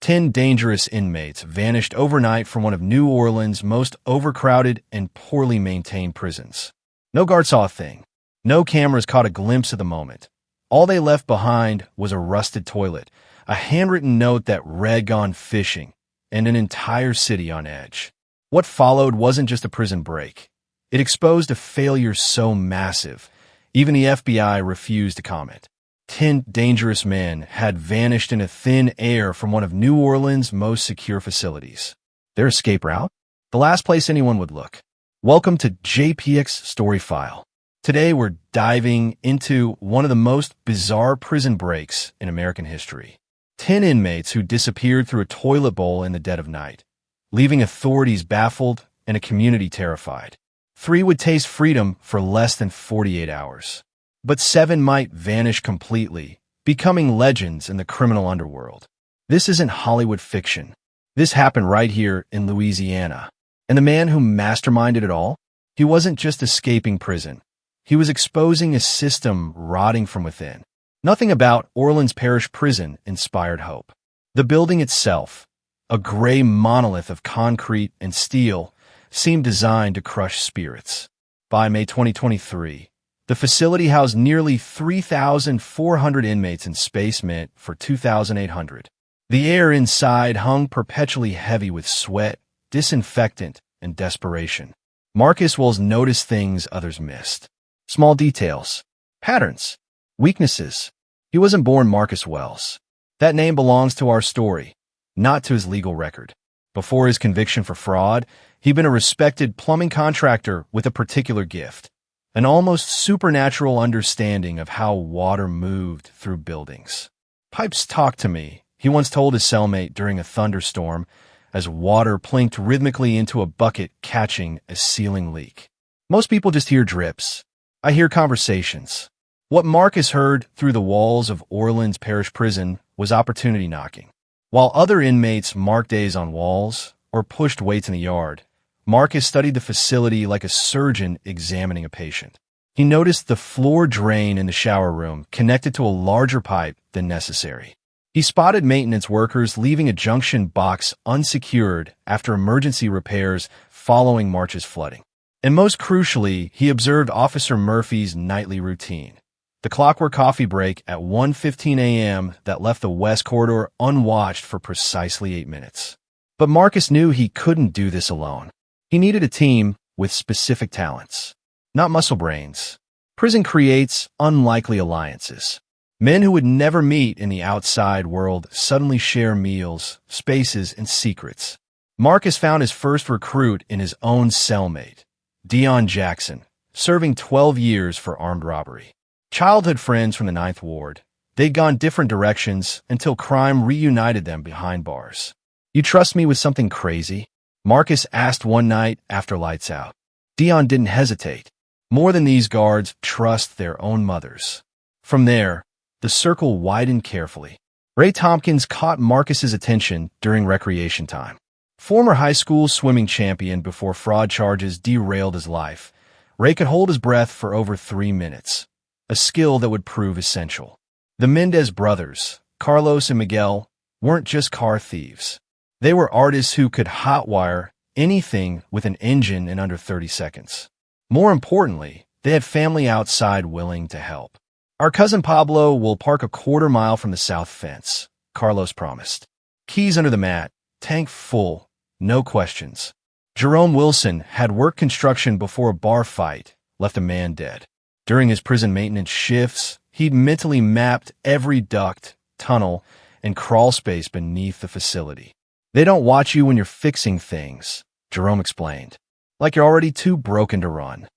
10 dangerous inmates vanished overnight from one of New Orleans' most overcrowded and poorly maintained prisons. No guard saw a thing. No cameras caught a glimpse of the moment. All they left behind was a rusted toilet, a handwritten note that read "Gone fishing," and an entire city on edge. What followed wasn't just a prison break. It exposed a failure so massive, even the FBI refused to comment. 10 dangerous men had vanished into thin air from one of New Orleans' most secure facilities. Their escape route? The last place anyone would look. Welcome to JPX Story File. Today we're diving into one of the most bizarre prison breaks in American history. 10 inmates who disappeared through a toilet bowl in the dead of night, leaving authorities baffled and a community terrified. 3 would taste freedom for less than 48 hours. But 7 might vanish completely, becoming legends in the criminal underworld. This isn't Hollywood fiction. This happened right here in Louisiana. And the man who masterminded it all? He wasn't just escaping prison. He was exposing a system rotting from within. Nothing about Orleans Parish Prison inspired hope. The building itself, a gray monolith of concrete and steel, seemed designed to crush spirits. By May 2023, the facility housed nearly 3,400 inmates in space meant for 2,800. The air inside hung perpetually heavy with sweat, disinfectant, and desperation. Marcus Wells noticed things others missed. Small details, patterns, weaknesses. He wasn't born Marcus Wells. That name belongs to our story, not to his legal record. Before his conviction for fraud, he'd been a respected plumbing contractor with a particular gift. An almost supernatural understanding of how water moved through buildings. "Pipes talk to me," he once told his cellmate during a thunderstorm as water plinked rhythmically into a bucket catching a ceiling leak. Most people just hear drips. I hear conversations. What Marcus heard through the walls of Orleans Parish Prison was opportunity knocking. While other inmates marked days on walls or pushed weights in the yard, Marcus studied the facility like a surgeon examining a patient. He noticed the floor drain in the shower room connected to a larger pipe than necessary. He spotted maintenance workers leaving a junction box unsecured after emergency repairs following March's flooding. And most crucially, he observed Officer Murphy's nightly routine. The clockwork coffee break at 1:15 a.m. that left the West Corridor unwatched for precisely 8 minutes. But Marcus knew he couldn't do this alone. He needed a team with specific talents, not muscle brains. Prison creates unlikely alliances. Men who would never meet in the outside world suddenly share meals, spaces, and secrets. Marcus found his first recruit in his own cellmate, Dion Jackson, serving 12 years for armed robbery. Childhood friends from the 9th Ward, they'd gone different directions until crime reunited them behind bars. "You trust me with something crazy?" Marcus asked one night after lights out. Dion didn't hesitate. More than these guards trust their own mothers. From there, the circle widened carefully. Ray Tompkins caught Marcus's attention during recreation time. Former high school swimming champion before fraud charges derailed his life, Ray could hold his breath for over 3 minutes, a skill that would prove essential. The Mendez brothers, Carlos and Miguel, weren't just car thieves. They were artists who could hotwire anything with an engine in under 30 seconds. More importantly, they had family outside willing to help. "Our cousin Pablo will park a quarter-mile from the south fence," Carlos promised. Keys under the mat, tank full, no questions. Jerome Wilson had worked construction before a bar fight left a man dead. During his prison maintenance shifts, he'd mentally mapped every duct, tunnel, and crawl space beneath the facility. "They don't watch you when you're fixing things," Jerome explained, "like you're already too broken to run."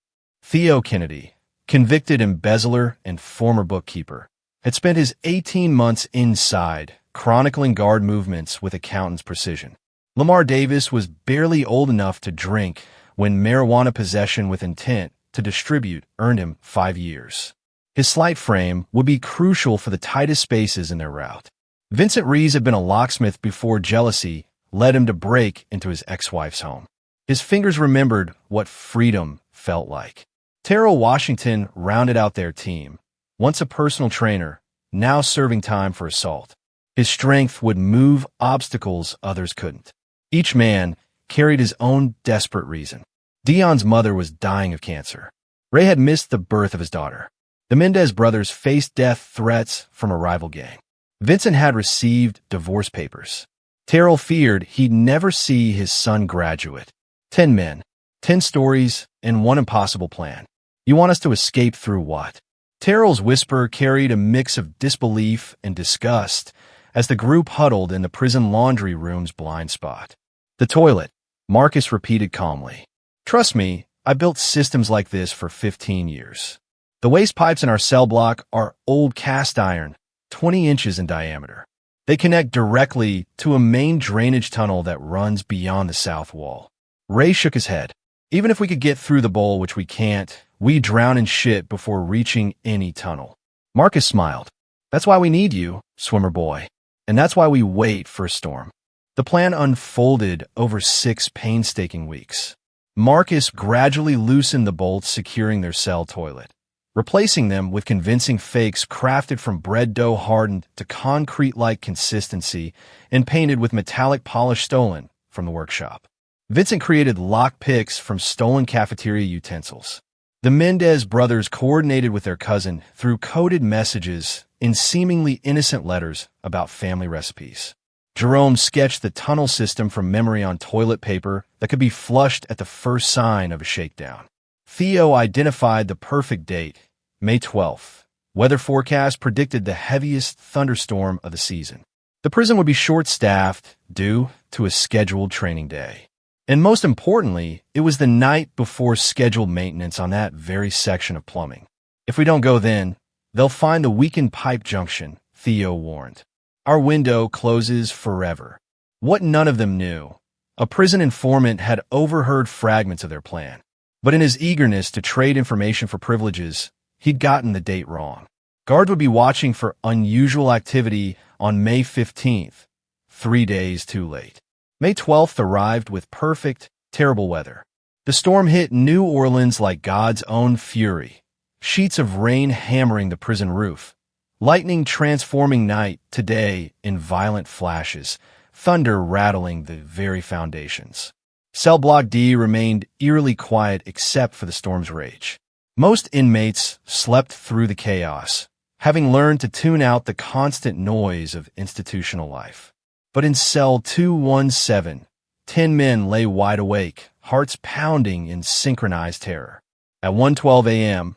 Theo Kennedy, convicted embezzler and former bookkeeper, had spent his 18 months inside, chronicling guard movements with accountant's precision. Lamar Davis was barely old enough to drink when marijuana possession with intent to distribute earned him 5 years. His slight frame would be crucial for the tightest spaces in their route. Vincent Rees had been a locksmith before jealousy led him to break into his ex-wife's home. His fingers remembered what freedom felt like. Terrell Washington rounded out their team, once a personal trainer, now serving time for assault. His strength would move obstacles others couldn't. Each man carried his own desperate reason. Dion's mother was dying of cancer. Ray had missed the birth of his daughter. The Mendez brothers faced death threats from a rival gang. Vincent had received divorce papers. Terrell feared he'd never see his son graduate. 10 men, 10 stories, and one impossible plan. You want us to escape through what? Terrell's whisper carried a mix of disbelief and disgust as the group huddled in the prison laundry room's blind spot. The toilet, Marcus repeated calmly. Trust me, I built systems like this for 15 years. The waste pipes in our cell block are old cast iron, 20 inches in diameter. They connect directly to a main drainage tunnel that runs beyond the south wall. Ray shook his head. Even if we could get through the bowl, which we can't, we drown in shit before reaching any tunnel. Marcus smiled. That's why we need you, swimmer boy. And that's why we wait for a storm. The plan unfolded over 6 painstaking weeks. Marcus gradually loosened the bolts securing their cell toilet, replacing them with convincing fakes crafted from bread dough hardened to concrete-like consistency and painted with metallic polish stolen from the workshop. Vincent created lock picks from stolen cafeteria utensils. The Mendez brothers coordinated with their cousin through coded messages in seemingly innocent letters about family recipes. Jerome sketched the tunnel system from memory on toilet paper that could be flushed at the first sign of a shakedown. Theo identified the perfect date, May 12th. Weather forecast predicted the heaviest thunderstorm of the season. The prison would be short-staffed due to a scheduled training day. And most importantly, it was the night before scheduled maintenance on that very section of plumbing. If we don't go then, they'll find the weakened pipe junction, Theo warned. Our window closes forever. What none of them knew, a prison informant had overheard fragments of their plan. But in his eagerness to trade information for privileges, he'd gotten the date wrong. Guards would be watching for unusual activity on May 15th, 3 days too late. May 12th arrived with perfect, terrible weather. The storm hit New Orleans like God's own fury, sheets of rain hammering the prison roof, lightning transforming night to day in violent flashes, thunder rattling the very foundations. Cell Block D remained eerily quiet except for the storm's rage. Most inmates slept through the chaos, having learned to tune out the constant noise of institutional life. But in cell 217, 10 men lay wide awake, hearts pounding in synchronized terror. At 1:12 a.m.,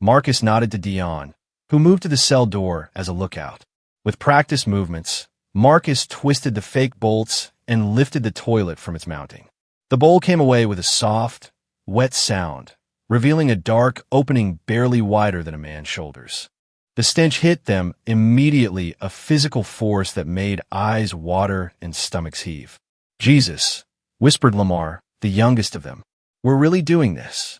Marcus nodded to Dion, who moved to the cell door as a lookout. With practiced movements, Marcus twisted the fake bolts and lifted the toilet from its mounting. The bowl came away with a soft, wet sound, revealing a dark opening barely wider than a man's shoulders. The stench hit them immediately, a physical force that made eyes water and stomachs heave. Jesus, whispered Lamar, the youngest of them. We're really doing this.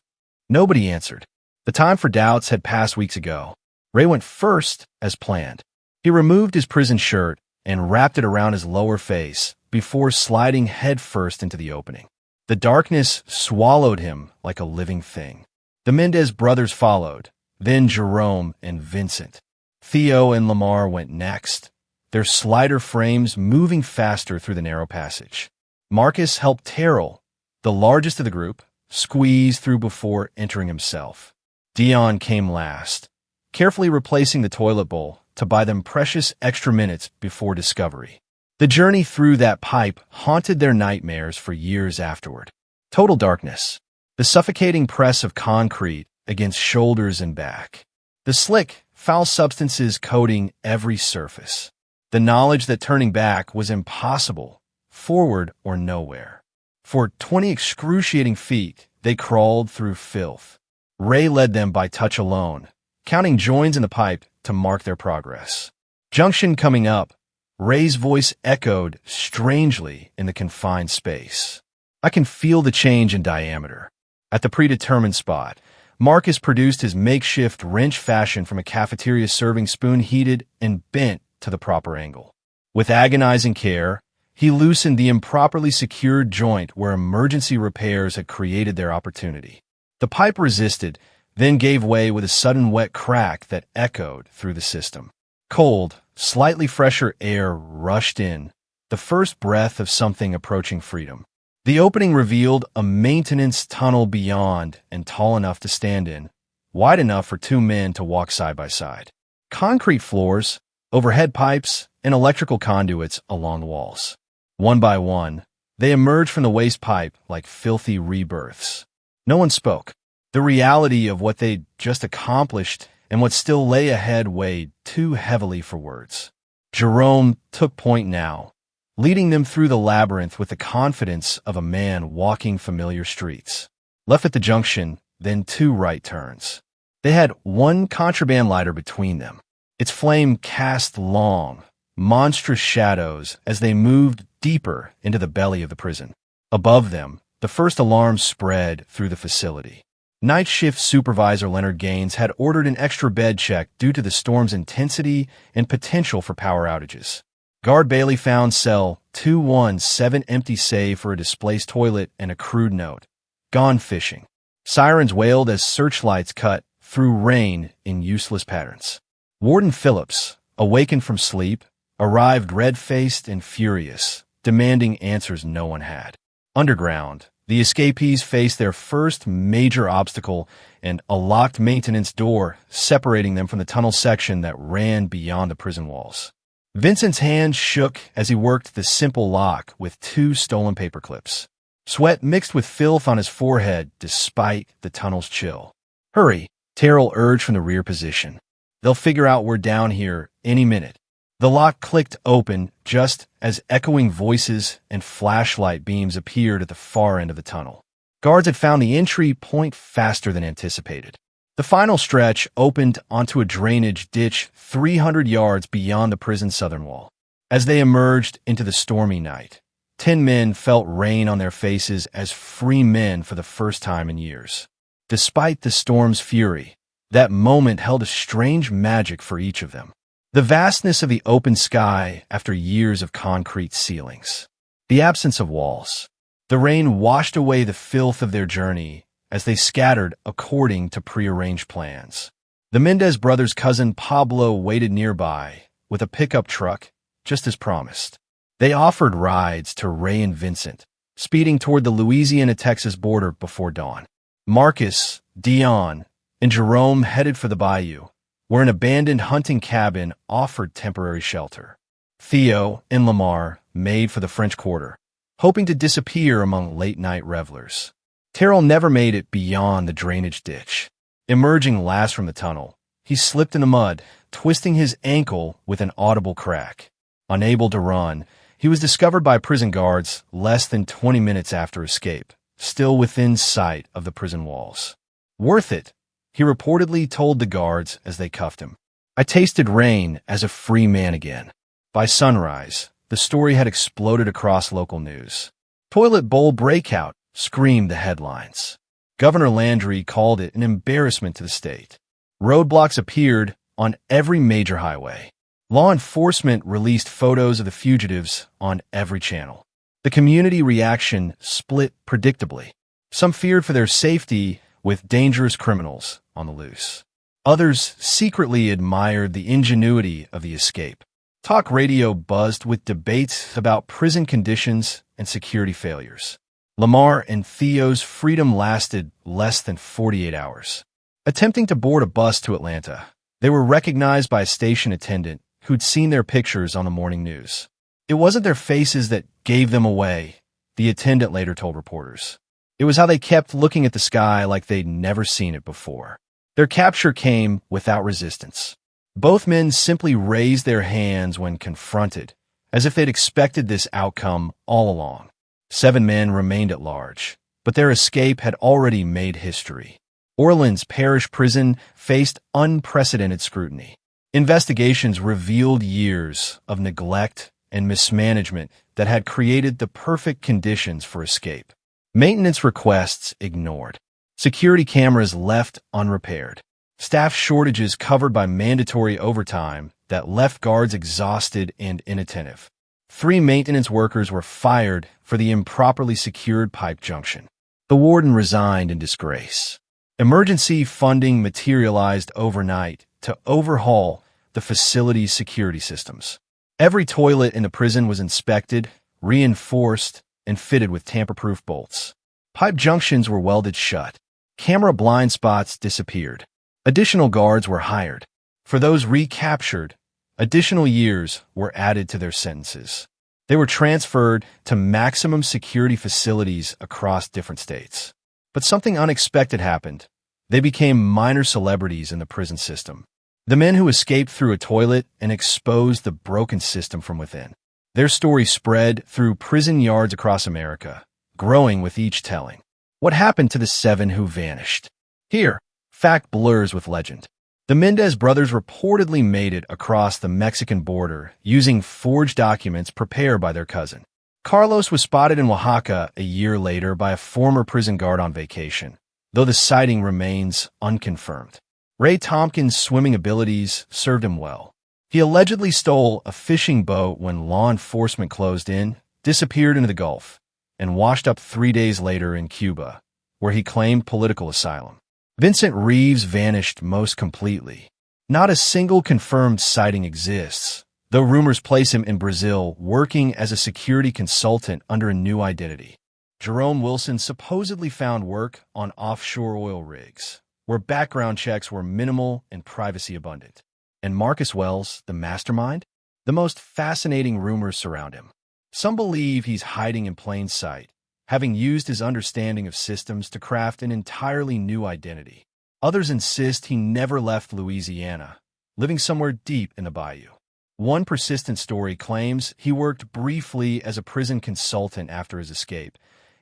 Nobody answered. The time for doubts had passed weeks ago. Ray went first as planned. He removed his prison shirt and wrapped it around his lower face before sliding headfirst into the opening. The darkness swallowed him like a living thing. The Mendez brothers followed, then Jerome and Vincent. Theo and Lamar went next, their slider frames moving faster through the narrow passage. Marcus helped Terrell, the largest of the group, squeeze through before entering himself. Dion came last, carefully replacing the toilet bowl to buy them precious extra minutes before discovery. The journey through that pipe haunted their nightmares for years afterward. Total darkness, the suffocating press of concrete against shoulders and back, the slick, foul substances coating every surface, the knowledge that turning back was impossible, forward or nowhere. For 20 excruciating feet, they crawled through filth. Ray led them by touch alone, counting joins in the pipe to mark their progress. Junction coming up, Ray's voice echoed strangely in the confined space. I can feel the change in diameter. At the predetermined spot, Marcus produced his makeshift wrench fashion from a cafeteria serving spoon, heated and bent to the proper angle. With agonizing care, he loosened the improperly secured joint where emergency repairs had created their opportunity. The pipe resisted, then gave way with a sudden wet crack that echoed through the system. Cold, slightly fresher air rushed in, the first breath of something approaching freedom. The opening revealed a maintenance tunnel beyond and tall enough to stand in, wide enough for two men to walk side by side. Concrete floors, overhead pipes, and electrical conduits along the walls. One by one, they emerged from the waste pipe like filthy rebirths. No one spoke. The reality of what they'd just accomplished and what still lay ahead weighed too heavily for words. Jerome took point now, leading them through the labyrinth with the confidence of a man walking familiar streets. Left at the junction, then two right turns. They had one contraband lighter between them. Its flame cast long, monstrous shadows as they moved deeper into the belly of the prison. Above them, the first alarm spread through the facility. Night shift supervisor Leonard Gaines had ordered an extra bed check due to the storm's intensity and potential for power outages. Guard Bailey found cell 217 empty save for a displaced toilet and a crude note. Gone fishing. Sirens wailed as searchlights cut through rain in useless patterns. Warden Phillips, awakened from sleep, arrived red-faced and furious, demanding answers no one had. Underground, the escapees faced their first major obstacle, and a locked maintenance door separating them from the tunnel section that ran beyond the prison walls. Vincent's hand shook as he worked the simple lock with two stolen paper clips. Sweat mixed with filth on his forehead despite the tunnel's chill. "Hurry," Terrell urged from the rear position. "They'll figure out we're down here any minute." The lock clicked open just as echoing voices and flashlight beams appeared at the far end of the tunnel. Guards had found the entry point faster than anticipated. The final stretch opened onto a drainage ditch 300 yards beyond the prison's southern wall. As they emerged into the stormy night, 10 men felt rain on their faces as free men for the first time in years. Despite the storm's fury, that moment held a strange magic for each of them. The vastness of the open sky after years of concrete ceilings. The absence of walls. The rain washed away the filth of their journey as they scattered according to prearranged plans. The Mendez brothers' cousin Pablo waited nearby with a pickup truck, just as promised. They offered rides to Ray and Vincent, speeding toward the Louisiana-Texas border before dawn. Marcus, Dion, and Jerome headed for the bayou, where an abandoned hunting cabin offered temporary shelter. Theo and Lamar made for the French Quarter, hoping to disappear among late-night revelers. Terrell never made it beyond the drainage ditch. Emerging last from the tunnel, he slipped in the mud, twisting his ankle with an audible crack. Unable to run, he was discovered by prison guards less than 20 minutes after escape, still within sight of the prison walls. "Worth it," he reportedly told the guards as they cuffed him. "I tasted rain as a free man again." By sunrise, the story had exploded across local news. "Toilet bowl breakout," screamed the headlines. Governor Landry called it an embarrassment to the state. Roadblocks appeared on every major highway. Law enforcement released photos of the fugitives on every channel. The community reaction split predictably. Some feared for their safety with dangerous criminals on the loose. Others secretly admired the ingenuity of the escape. Talk radio buzzed with debates about prison conditions and security failures. Lamar and Theo's freedom lasted less than 48 hours. Attempting to board a bus to Atlanta, they were recognized by a station attendant who'd seen their pictures on the morning news. It wasn't their faces that gave them away, the attendant later told reporters. It was how they kept looking at the sky like they'd never seen it before. Their capture came without resistance. Both men simply raised their hands when confronted, as if they'd expected this outcome all along. 7 men remained at large, but their escape had already made history. Orleans Parish Prison faced unprecedented scrutiny. Investigations revealed years of neglect and mismanagement that had created the perfect conditions for escape. Maintenance requests ignored. Security cameras left unrepaired. Staff shortages covered by mandatory overtime that left guards exhausted and inattentive. 3 maintenance workers were fired for the improperly secured pipe junction. The warden resigned in disgrace. Emergency funding materialized overnight to overhaul the facility's security systems. Every toilet in the prison was inspected, reinforced, and fitted with tamper-proof bolts. Pipe junctions were welded shut. Camera blind spots disappeared. Additional guards were hired. For those recaptured, additional years were added to their sentences. They were transferred to maximum security facilities across different states. But something unexpected happened. They became minor celebrities in the prison system. The men who escaped through a toilet and exposed the broken system from within. Their story spread through prison yards across America, growing with each telling. What happened to the 7 who vanished? Here, fact blurs with legend. The Mendez brothers reportedly made it across the Mexican border using forged documents prepared by their cousin. Carlos was spotted in Oaxaca a year later by a former prison guard on vacation, though the sighting remains unconfirmed. Ray Tompkins' swimming abilities served him well. He allegedly stole a fishing boat when law enforcement closed in, disappeared into the Gulf, and washed up 3 days later in Cuba, where he claimed political asylum. Vincent Reeves vanished most completely. Not a single confirmed sighting exists, though rumors place him in Brazil working as a security consultant under a new identity. Jerome Wilson supposedly found work on offshore oil rigs, where background checks were minimal and privacy abundant. And Marcus Wells, the mastermind? The most fascinating rumors surround him. Some believe he's hiding in plain sight, having used his understanding of systems to craft an entirely new identity. Others insist he never left Louisiana, living somewhere deep in the bayou. One persistent story claims he worked briefly as a prison consultant after his escape,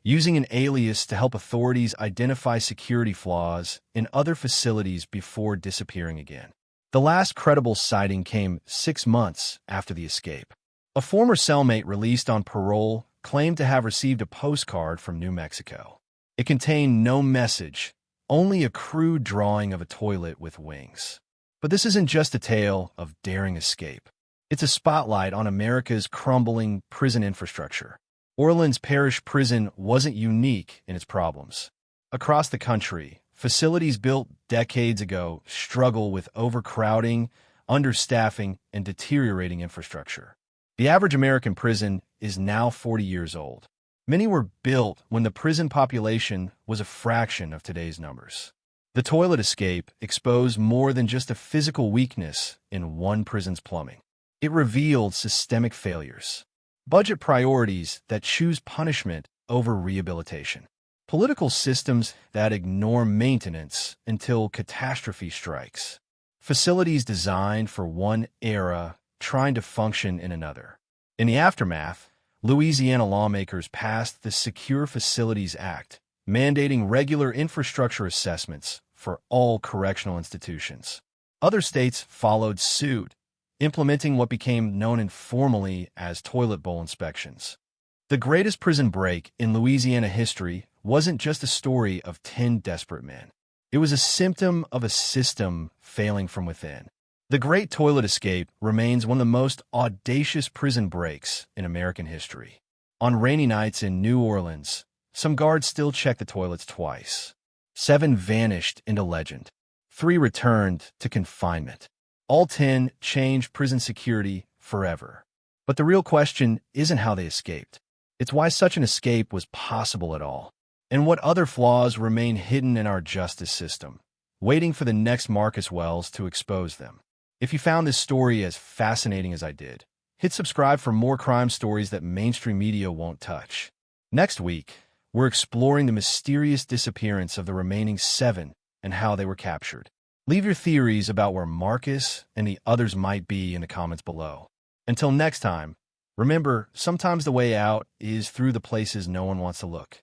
using an alias to help authorities identify security flaws in other facilities before disappearing again. The last credible sighting came 6 months after the escape. A former cellmate released on parole claimed to have received a postcard from New Mexico. It contained no message, only a crude drawing of a toilet with wings. But this isn't just a tale of daring escape. It's a spotlight on America's crumbling prison infrastructure. Orleans Parish Prison wasn't unique in its problems. Across the country, facilities built decades ago struggle with overcrowding, understaffing, and deteriorating infrastructure. The average American prison is now 40 years old. Many were built when the prison population was a fraction of today's numbers. The toilet escape exposed more than just a physical weakness in one prison's plumbing. It revealed systemic failures, budget priorities that choose punishment over rehabilitation, political systems that ignore maintenance until catastrophe strikes, facilities designed for one era trying to function in another. In the aftermath, Louisiana lawmakers passed the Secure Facilities Act, mandating regular infrastructure assessments for all correctional institutions. Other states followed suit, implementing what became known informally as toilet bowl inspections. The greatest prison break in Louisiana history wasn't just a story of 10 desperate men. It was a symptom of a system failing from within. The Great Toilet Escape remains one of the most audacious prison breaks in American history. On rainy nights in New Orleans, some guards still check the toilets twice. 7 vanished into legend. 3 returned to confinement. All 10 changed prison security forever. But the real question isn't how they escaped. It's why such an escape was possible at all, and what other flaws remain hidden in our justice system, waiting for the next Marcus Wells to expose them. If you found this story as fascinating as I did, hit subscribe for more crime stories that mainstream media won't touch. Next week, we're exploring the mysterious disappearance of the remaining 7 and how they were captured. Leave your theories about where Marcus and the others might be in the comments below. Until next time, remember, sometimes the way out is through the places no one wants to look.